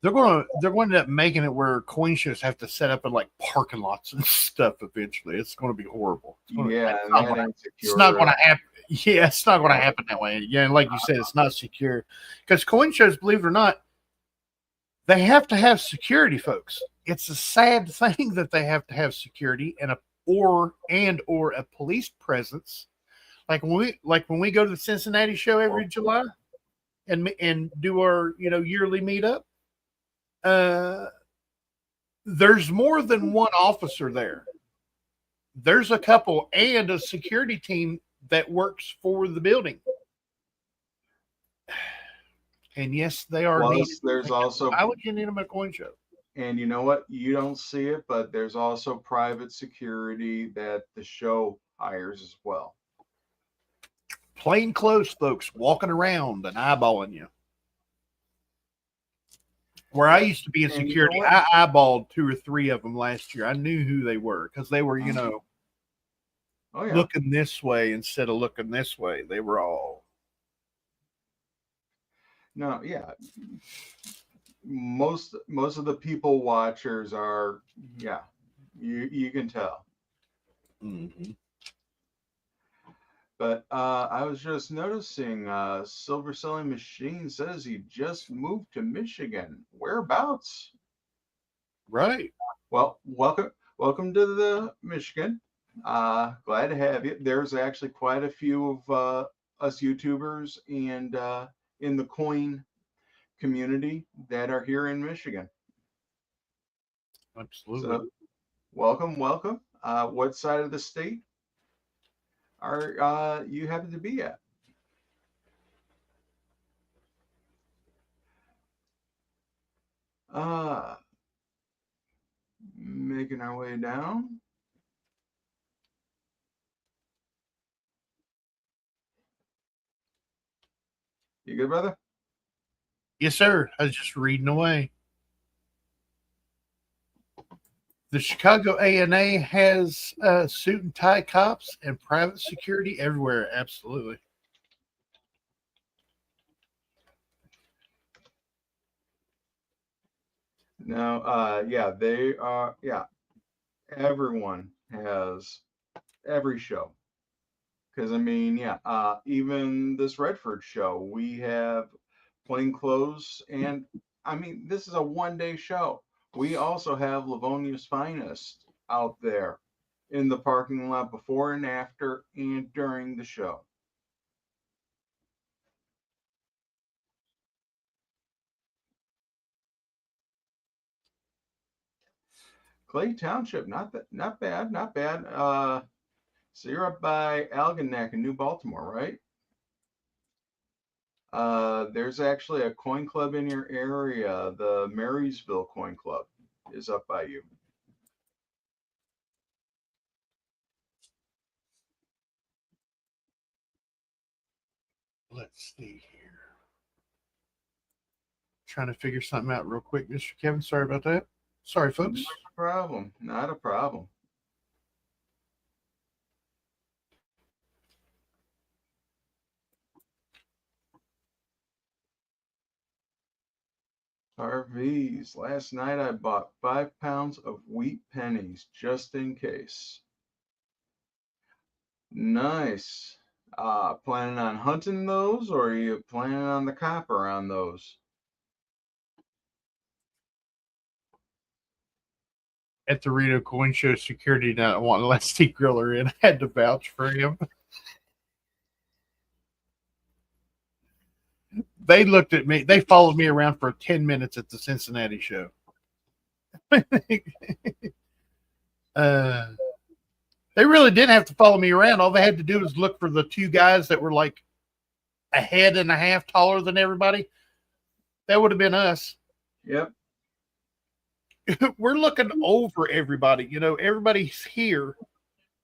They're going to end up making it where coin shows have to set up in like parking lots and stuff eventually. It's going to be horrible. Yeah, it's not going to happen. Yeah, it's not going to happen that way. Yeah, and like you said, it's not secure because coin shows, believe it or not, they have to have security, folks. It's a sad thing that they have to have security and or a police presence. Like when we go to the Cincinnati show every July and do our yearly meetup. There's more than one officer there. There's a couple and a security team that works for the building. And yes, they are. Plus, there's also. Why would you need them at a coin show? And you know what? You don't see it, but there's also private security that the show hires as well. Plain clothes folks walking around and eyeballing you. Where I used to be in security, I eyeballed 2 or 3 of them last year. I knew who they were because they were, looking this way instead of looking this way. They were all. No, yeah. Most of the people watchers are, yeah, you can tell. Mm-hmm. But I was just noticing Silver Selling Machine says he just moved to Michigan. Whereabouts? Right. Well, welcome to the Michigan. Glad to have you. There's actually quite a few of us YouTubers and in the coin community that are here in Michigan. Absolutely. So, welcome. What side of the state are you happen to be at? Making our way down. You good, brother? Yes, sir. I was just reading away. The Chicago A&A has suit and tie cops and private security everywhere. Absolutely. No, yeah, they are. Yeah, everyone has every show. Because I mean, yeah, even this Redford show, we have plain clothes, and I mean, this is a 1-day show. We also have Livonia's Finest out there. in the parking lot before and after and during the show. Clay Township, not bad, not bad. So you're up by Algonac in New Baltimore, right? There's actually a coin club in your area. The Marysville Coin Club is up by you. Let's see here. Trying to figure something out real quick, Mr. Kevin. Sorry about that. Sorry, folks. Not a problem. Not a problem. RVs. Last night I bought 5 pounds of wheat pennies just in case. Nice. Planning on hunting those, or are you planning on the copper on those? At the Reno Coin Show, security did not want to let Steve Griller in. I had to vouch for him. They looked at me. They followed me around for 10 minutes at the Cincinnati show. They really didn't have to follow me around. All they had to do was look for the 2 guys that were like a head and a half taller than everybody. That would have been us. Yep. We're looking over everybody. You know, everybody's here.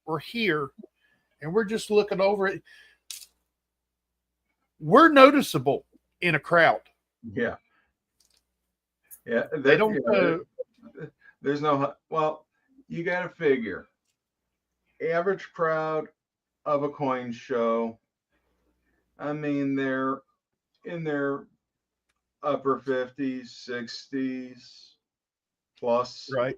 We're here. And we're just looking over it. We're noticeable in a crowd. Yeah. Yeah. They don't. There's no. Well, you got to figure. Average crowd of a coin show. I mean, they're in their upper 50s, 60s plus. Right.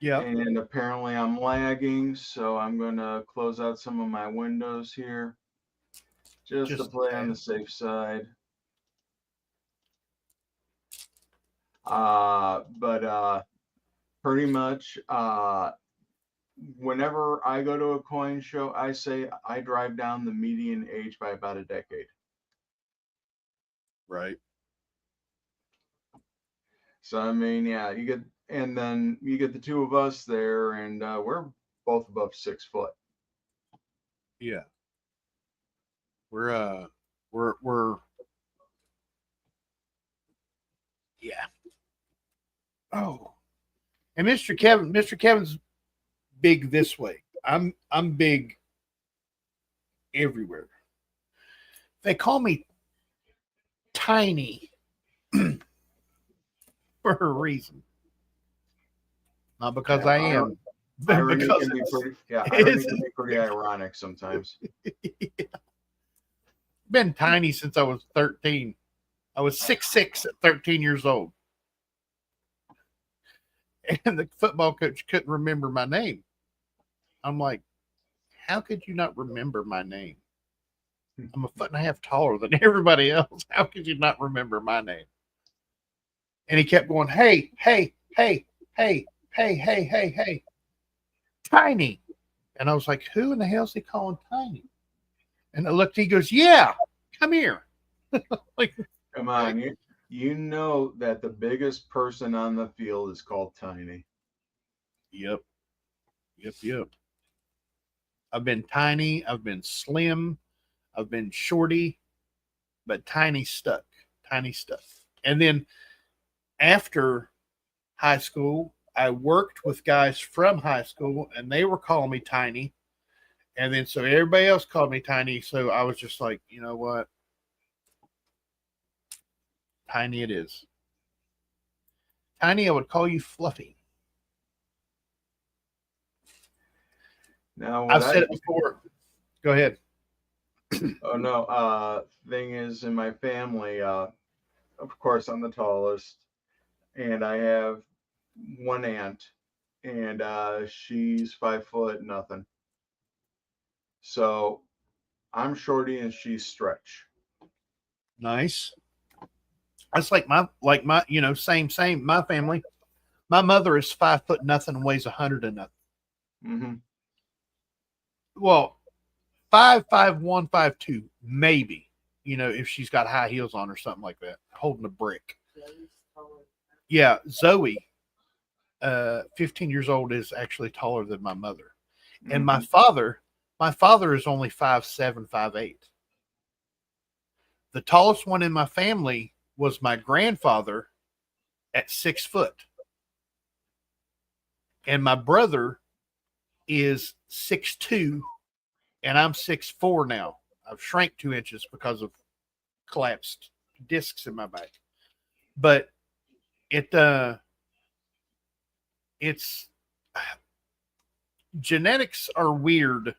Yeah. And apparently I'm lagging, so I'm going to close out some of my windows here just to play on the safe side. But pretty much whenever I go to a coin show, I say I drive down the median age by about a decade. Right. So I mean, yeah, then you get the 2 of us there, and we're both above 6 foot. Yeah. We're yeah. Oh. And Mr. Kevin's big this way. I'm big everywhere. They call me tiny for a reason. Not because I am. Irony can be pretty ironic sometimes. Yeah. Been tiny since I was 13. I was 6'6" at 13 years old. And the football coach couldn't remember my name. I'm like, how could you not remember my name? I'm a foot and a half taller than everybody else. How could you not remember my name? And he kept going, hey, hey, hey, hey, hey, hey, hey, hey, Tiny. And I was like, who in the hell is he calling Tiny? And I looked, he goes, yeah, come here. Like, come on, you know that the biggest person on the field is called Tiny. Yep. I've been tiny, I've been slim, I've been shorty, but tiny stuck. And then after high school, I worked with guys from high school, and they were calling me Tiny. And then so everybody else called me Tiny. So I was just like, you know what? Tiny it is. Tiny, I would call you Fluffy. Now, I've said it before. Go ahead. Oh no. Thing is, in my family, of course, I'm the tallest, and I have one aunt, and she's 5 foot nothing. So I'm shorty and she's stretch. Nice. That's like my, you know, same, my family. My mother is 5 foot nothing and weighs 100 and nothing. Mm-hmm. Well, 5'1", 5'2", maybe. You know, if she's got high heels on or something like that, holding a brick. Yeah, Zoey, 15 years old, is actually taller than my mother. And my father is only 5'7", 5'8". The tallest one in my family was my grandfather at 6 foot. And my brother is 6'2", and I'm 6'4" now. I've shrank 2 inches because of collapsed discs in my back. But it's genetics are weird.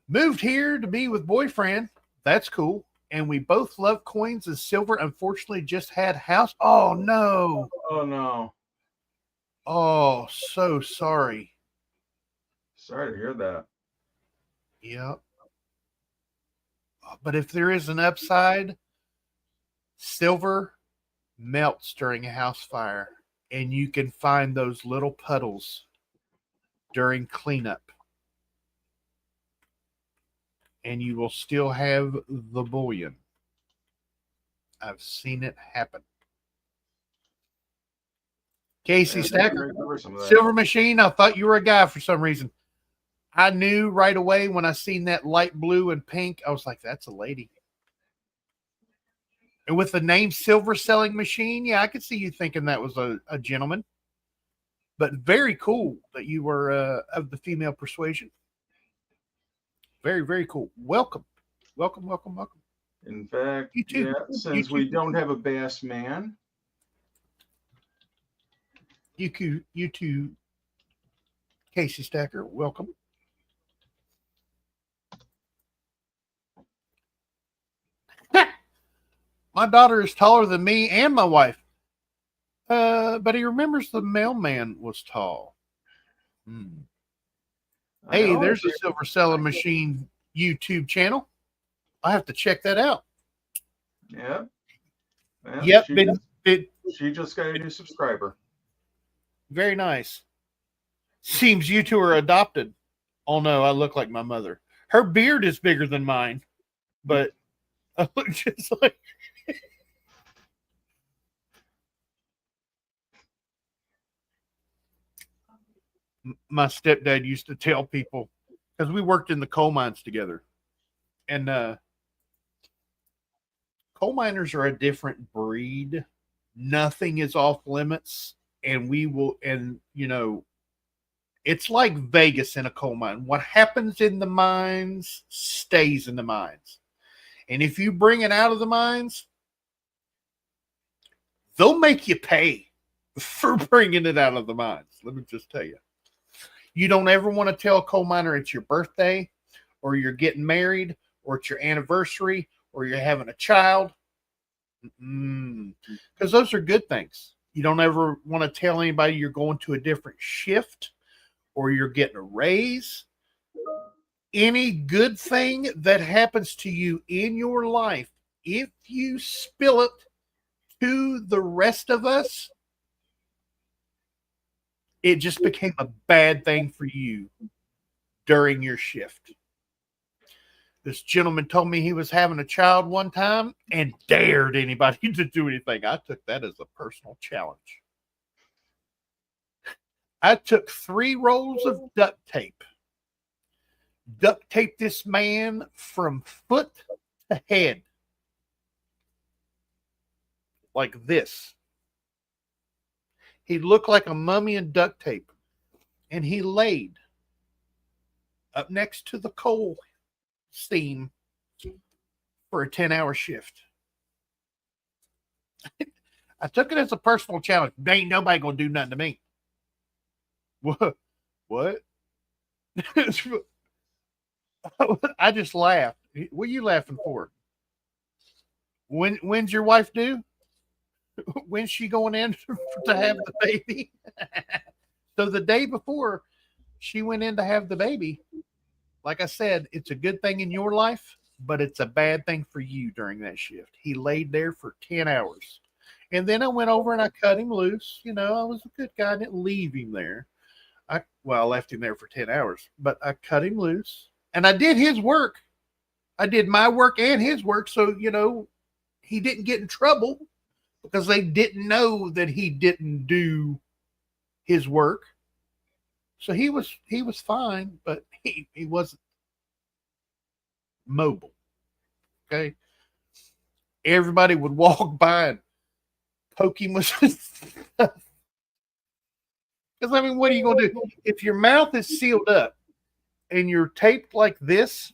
Moved here to be with boyfriend. That's cool. And we both love coins and silver. Unfortunately, just had house. Oh no. Oh no. Oh, so sorry. Sorry to hear that. Yep. But if there is an upside, silver melts during a house fire, and you can find those little puddles during cleanup. And you will still have the bullion. I've seen it happen. Casey Stacker, Silver Machine. I thought you were a guy for some reason. I knew right away when I seen that light blue and pink. I was like, that's a lady. And with the name Silver Selling Machine, yeah, I could see you thinking that was a gentleman. But very cool that you were of the female persuasion. Very, very cool. Welcome. Welcome, welcome, welcome. In fact, You too. yeah, since we don't have a bass man. You too, Casey Stacker. Welcome. My daughter is taller than me and my wife. But he remembers the mailman was tall. Hey, there's a Silver Selling Machine YouTube channel. I have to check that out. Yeah. Well, yep. She just got a new subscriber. Very nice. Seems you two are adopted. Oh no, I look like my mother. Her beard is bigger than mine, but I look just like. My stepdad used to tell people, because we worked in the coal mines together, and coal miners are a different breed. Nothing is off limits, and we will, and you know, it's like Vegas in a coal mine. What happens in the mines stays in the mines, and if you bring it out of the mines, they'll make you pay for bringing it out of the mines. Let me just tell you. You don't ever want to tell a coal miner it's your birthday, or you're getting married, or it's your anniversary, or you're having a child. Because those are good things. You don't ever want to tell anybody you're going to a different shift, or you're getting a raise. Any good thing that happens to you in your life, if you spill it to the rest of us, it just became a bad thing for you during your shift. This gentleman told me he was having a child one time and dared anybody to do anything. I took that as a personal challenge. I took 3 rolls of duct taped this man from foot to head. Like this. He looked like a mummy in duct tape. And he laid up next to the coal steam for a 10-hour shift. I took it as a personal challenge. There ain't nobody going to do nothing to me. What? I just laughed. What are you laughing for? When's your wife due? When's she going in to have the baby? So the day before she went in to have the baby, like I said, it's a good thing in your life, but it's a bad thing for you during that shift. He laid there for 10 hours. And then I went over and I cut him loose. You know, I was a good guy. I didn't leave him there. I left him there for 10 hours, but I cut him loose and I did his work. I did my work and his work. So, he didn't get in trouble because they didn't know that he didn't do his work. So he was fine, but he wasn't mobile. Okay. Everybody would walk by and poke him with stuff. Because, I mean, what are you going to do? If your mouth is sealed up and you're taped like this,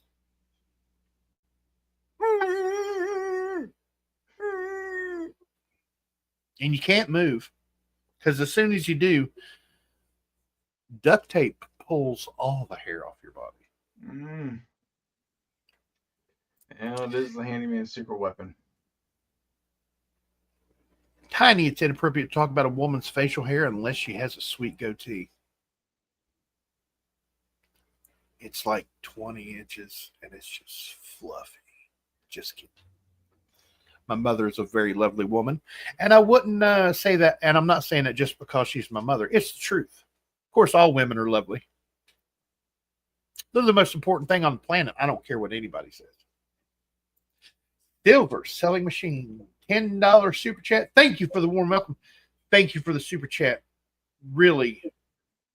and you can't move, because as soon as you do, duct tape pulls all the hair off your body. And it is the handyman's secret weapon. Tiny, it's inappropriate to talk about a woman's facial hair unless she has a sweet goatee. It's like 20 inches and it's just fluffy. Just kidding. My mother is a very lovely woman, and I wouldn't say that, and I'm not saying it just because she's my mother. It's the truth. Of course, all women are lovely. They're the most important thing on the planet. I don't care what anybody says. Silver Selling Machine, $10 super chat. Thank you for the warm welcome. Thank you for the super chat. Really,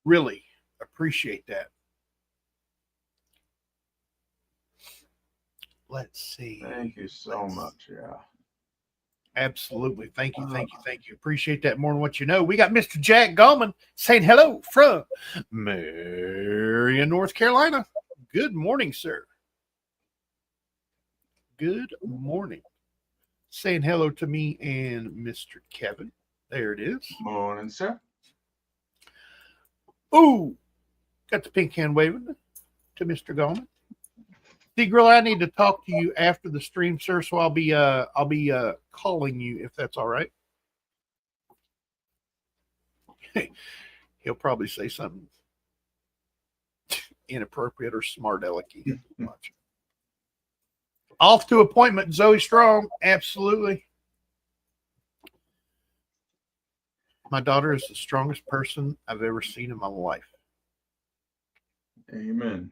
really appreciate that. Let's see. Thank you so much. Yeah. Absolutely. Thank you. Thank you. Thank you. Appreciate that more than what you know. We got Mr. Jack Gallman saying hello from Marion, North Carolina. Good morning, sir. Good morning. Saying hello to me and Mr. Kevin. There it is. Morning, sir. Ooh, got the pink hand waving to Mr. Gallman. Cgriller, I need to talk to you after the stream, sir. So I'll be calling you if that's all right. He'll probably say something inappropriate or smart alecky. Off to appointment, Zoey Strong. Absolutely. My daughter is the strongest person I've ever seen in my life. Amen.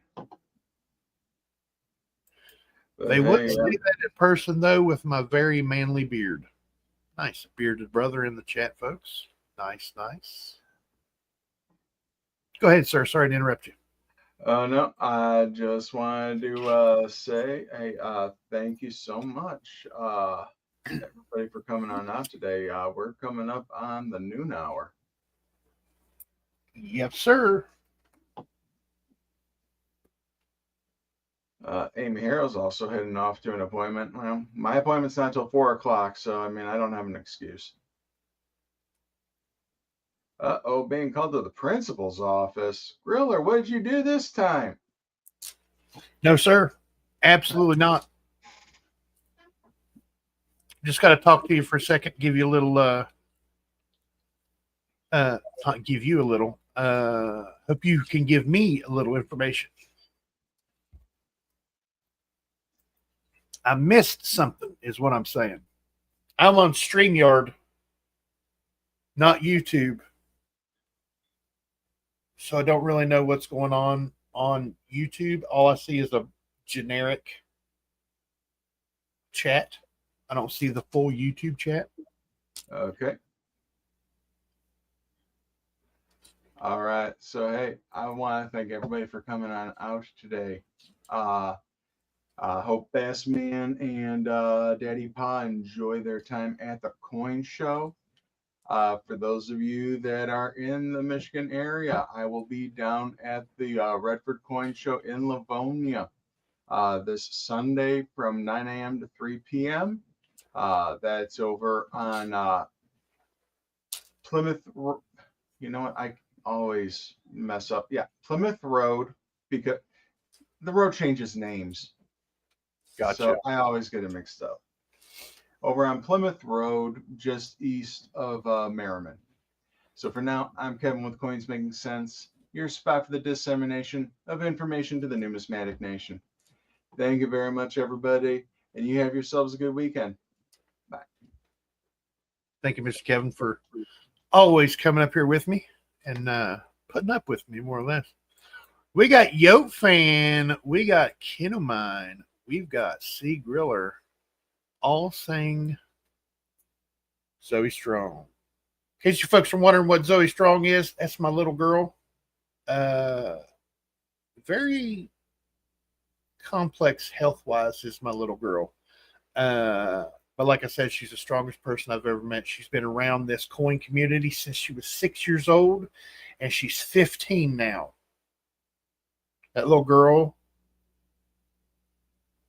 They wouldn't see that in person, though, with my very manly beard. Nice. Bearded brother in the chat, folks. Nice, nice. Go ahead, sir. Sorry to interrupt you. No, I just wanted to say, hey, thank you so much, everybody, for coming on out today. We're coming up on the noon hour. Yes, sir. Amy Harrell's also heading off to an appointment. Well, my appointment's not till 4 o'clock, so I mean, I don't have an excuse. Being called to the principal's office. Griller, what did you do this time? No, sir. Absolutely not. Just got to talk to you for a second, give you a little, hope you can give me a little information. I missed something is what I'm saying. I'm on StreamYard, not YouTube. So I don't really know what's going on YouTube. All I see is a generic chat. I don't see the full YouTube chat. Okay. All right. So, hey, I want to thank everybody for coming on out today. Hope Bass Man and Daddy Pa enjoy their time at the coin show. For those of you that are in the Michigan area, I will be down at the Redford Coin Show in Livonia this Sunday from 9 a.m. to 3 p.m. That's over on Plymouth. You know what? I always mess up. Yeah, Plymouth Road, because the road changes names. Gotcha. So I always get it mixed up. Over on Plymouth Road, just east of Merriman. So for now, I'm Kevin with Coins Making Sense, your spot for the dissemination of information to the numismatic nation. Thank you very much, everybody, and you have yourselves a good weekend. Bye. Thank you, Mr. Kevin, for always coming up here with me and putting up with me, more or less. We got Yoke Fan. We got Kinomine. We've got Cgriller. All saying Zoey Strong. In case you folks are wondering what Zoey Strong is, that's my little girl. Very complex health-wise is my little girl. But like I said, she's the strongest person I've ever met. She's been around this coin community since she was 6 years old, and she's 15 now. That little girl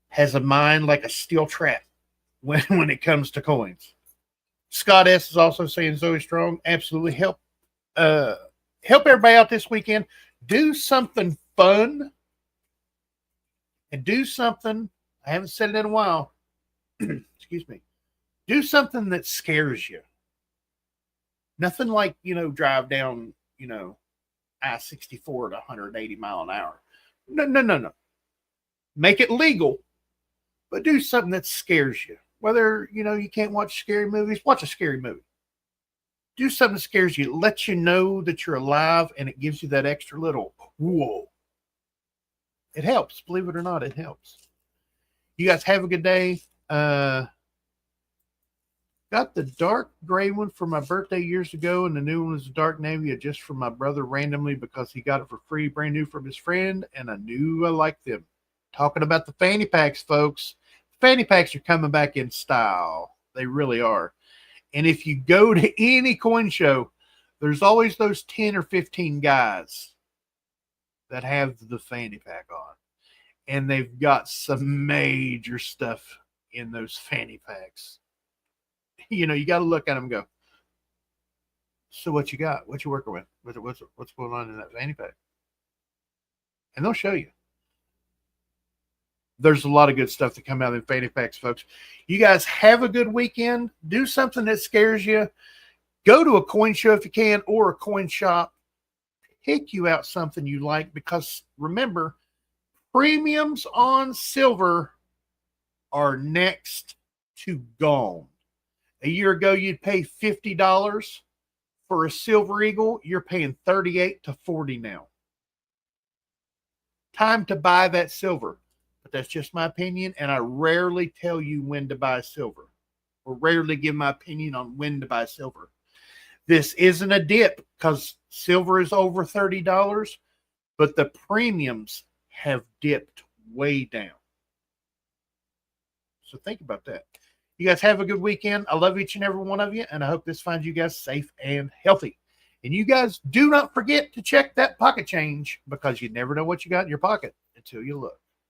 has a mind like a steel trap when it comes to coins. Scott S. is also saying Zoey Strong. Absolutely help everybody out this weekend. Do something fun and do something. I haven't said it in a while. Excuse me. Do something that scares you. Nothing like, drive down, I-64 at 180 mile an hour. No. Make it legal, but do something that scares you. Whether, you can't watch scary movies, watch a scary movie. Do something that scares you. Let you know that you're alive, and it gives you that extra little whoa. It helps. Believe it or not, it helps. You guys have a good day. Got the dark gray one for my birthday years ago, and the new one was a dark navy just for my brother randomly because he got it for free, brand new from his friend, and I knew I liked them. Talking about the fanny packs, folks. Fanny packs are coming back in style. They really are. And if you go to any coin show, there's always those 10 or 15 guys that have the fanny pack on. And they've got some major stuff in those fanny packs. You got to look at them and go, so what you got? What you working with? What's going on in that fanny pack? And they'll show you. There's a lot of good stuff that come out in fanny packs, folks. You guys have a good weekend. Do something that scares you. Go to a coin show if you can, or a coin shop. Pick you out something you like, because remember, premiums on silver are next to gone. A year ago, you'd pay $50 for a silver eagle. You're paying $38 to $40 now. Time to buy that silver. But that's just my opinion, and I rarely tell you when to buy silver, or rarely give my opinion on when to buy silver. This isn't a dip because silver is over $30, but the premiums have dipped way down. So think about that. You guys have a good weekend. I love each and every one of you, and I hope this finds you guys safe and healthy. And you guys do not forget to check that pocket change, because you never know what you got in your pocket until you look.